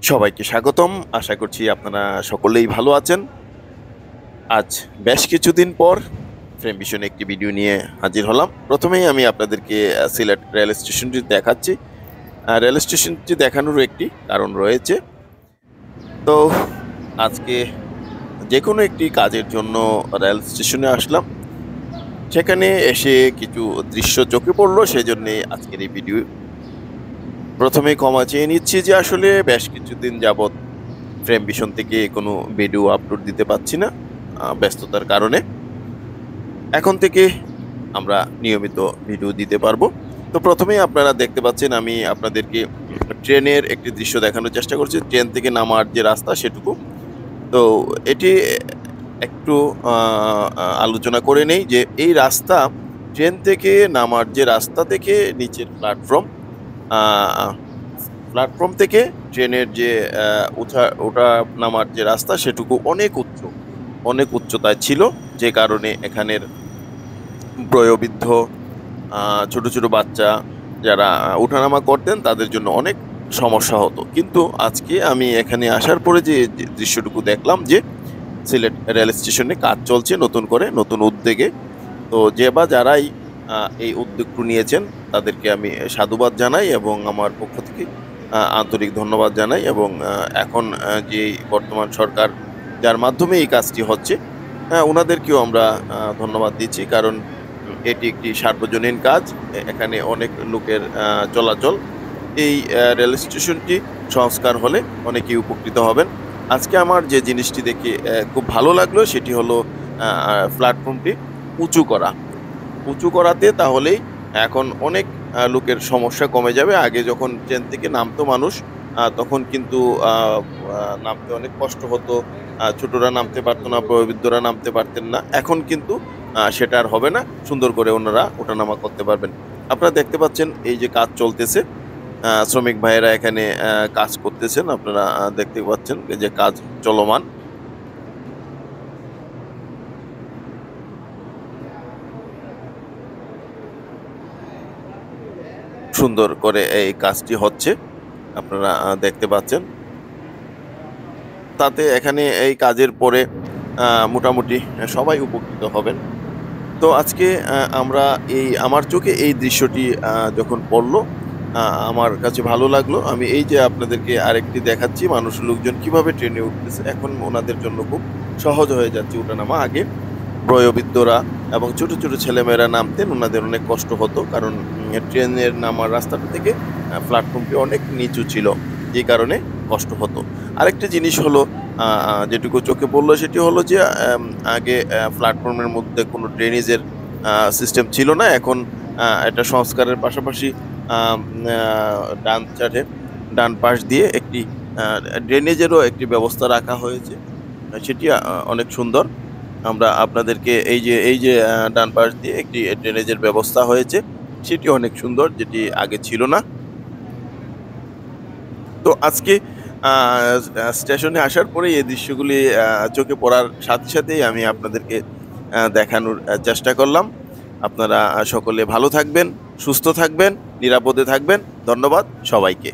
সবাইকে স্বাগতম। আশা করছি আপনারা সকলেই ভালো আছেন। আজ বেশ কিছুদিন পর ফ্রেম ভিশনে একটি ভিডিও নিয়ে হাজির হলাম। প্রথমেই আমি আপনাদেরকে সিলেট রেল স্টেশনটি দেখাচ্ছি। রেল স্টেশনটি দেখানোর একটি কারণ রয়েছে। তো আজকে যেকোনো একটি কাজের জন্য রেল স্টেশনে আসলাম। সেখানে এসে কিছু দৃশ্য চোখে পড়লো, সেজন্যে আজকের এই ভিডিও। প্রথমেই ক্ষমা চেয়ে নিচ্ছি যে আসলে বেশ কিছুদিন যাবৎ ফ্রেম ভিশন থেকে কোনো ভিডিও আপলোড দিতে পারছি না ব্যস্ততার কারণে। এখন থেকে আমরা নিয়মিত ভিডিও দিতে পারবো। তো প্রথমেই আপনারা দেখতে পাচ্ছেন, আমি আপনাদেরকে ট্রেনের একটি দৃশ্য দেখানোর চেষ্টা করছি। ট্রেন থেকে নামার যে রাস্তা সেটুকু। তো এটি একটু আলোচনা করে নেই যে এই রাস্তা, ট্রেন থেকে নামার যে রাস্তা থেকে নিচের প্ল্যাটফর্ম, প্ল্যাটফর্ম থেকে ট্রেনের যে ওঠা নামার যে রাস্তা সেটুকু অনেক উচ্চ, অনেক উচ্চতায় ছিল। যে কারণে এখানের বয়োবৃদ্ধ, ছোট ছোট বাচ্চা যারা ওঠানামা করতেন তাদের জন্য অনেক সমস্যা হতো। কিন্তু আজকে আমি এখানে আসার পরে যে দৃশ্যটুকু দেখলাম যে সিলেট রেল স্টেশনে কাজ চলছে নতুন করে, নতুন উদ্যোগে। তো যে বা যারাই এই উদ্যোগটি নিয়েছেন তাদেরকে আমি সাধুবাদ জানাই এবং আমার পক্ষ থেকে আন্তরিক ধন্যবাদ জানাই। এবং এখন যে বর্তমান সরকার, যার মাধ্যমে এই কাজটি হচ্ছে, ওনাদেরকেও আমরা ধন্যবাদ দিচ্ছি। কারণ এটি একটি সার্বজনীন কাজ। এখানে অনেক লোকের চলাচল। এই রেল স্টেশনটি সংস্কার হলে অনেকেই উপকৃত হবেন। আজকে আমার যে জিনিসটি দেখে খুব ভালো লাগলো সেটি হলো প্ল্যাটফর্মটি উঁচু করা। উঁচু করাতে তাহলেই এখন অনেক লোকের সমস্যা কমে যাবে। আগে যখন ট্রেন থেকে নামতো মানুষ, তখন কিন্তু আ আ নামতে অনেক কষ্ট হতো। ছোটরা নামতে পারত না, বয়োবৃদ্ধরা নামতে পারতেন না। এখন কিন্তু সেটা আর হবে না। সুন্দর করে ওনারা ওঠানামা করতে পারবেন। আপনারা দেখতে পাচ্ছেন এই যে কাজ চলতেছে। শ্রমিক ভাইয়েরা এখানে কাজ করতেছেন। আপনারা দেখতে পাচ্ছেন এই যে কাজ চলমান। সুন্দর করে এই কাজটি হচ্ছে। আপনারা দেখতে পাচ্ছেন। তাতে এখানে এই কাজের পরে মোটামুটি সবাই উপকৃত হবেন। তো আজকে আমরা আমার চোখে এই দৃশ্যটি যখন পড়ল, আ আমার কাছে ভালো লাগলো। আমি এই যে আপনাদেরকে আরেকটি দেখাচ্ছি, লোকজন কিভাবে ট্রেনে উঠতেছে। এখন ওনাদের জন্য খুব সহজ হয়ে যাচ্ছে ওঠানামা। আগে বয়োবৃদ্ধরা এবং ছোট ছোট ছেলেমেয়েরা নামতেন, ওনাদের অনেক কষ্ট হতো। কারণ ট্রেনের নামার রাস্তাটা থেকে প্ল্যাটফর্মটি অনেক নিচু ছিল, যে কারণে কষ্ট হতো। আরেকটা জিনিস হলো, আ আ যেটুকু চোখে পড়লো সেটি হলো যে আগে প্ল্যাটফর্মের মধ্যে কোনো ড্রেনেজের সিস্টেম ছিল না। এখন এটা সংস্কারের পাশাপাশি আম আ ডান সাইডে, ডান পাশ দিয়ে একটি আ ড্রেনেজেরও একটি ব্যবস্থা রাখা হয়েছে। সেটি অনেক সুন্দর। আমরা আপনাদেরকে এই যে ডান পাশ দিয়ে একটি ড্রেনেজের ব্যবস্থা হয়েছে, সেটি অনেক সুন্দর, যেটি আগে ছিল না। তো আজকে আ স্টেশনে আসার পরেই এই দৃশ্যগুলি চোখে পড়ার সাথে সাথেই আমি আপনাদেরকে দেখানোর চেষ্টা করলাম। আপনারা সকলে ভালো থাকবেন, সুস্থ থাকবেন, নিরাপদে থাকবেন। ধন্যবাদ সবাইকে।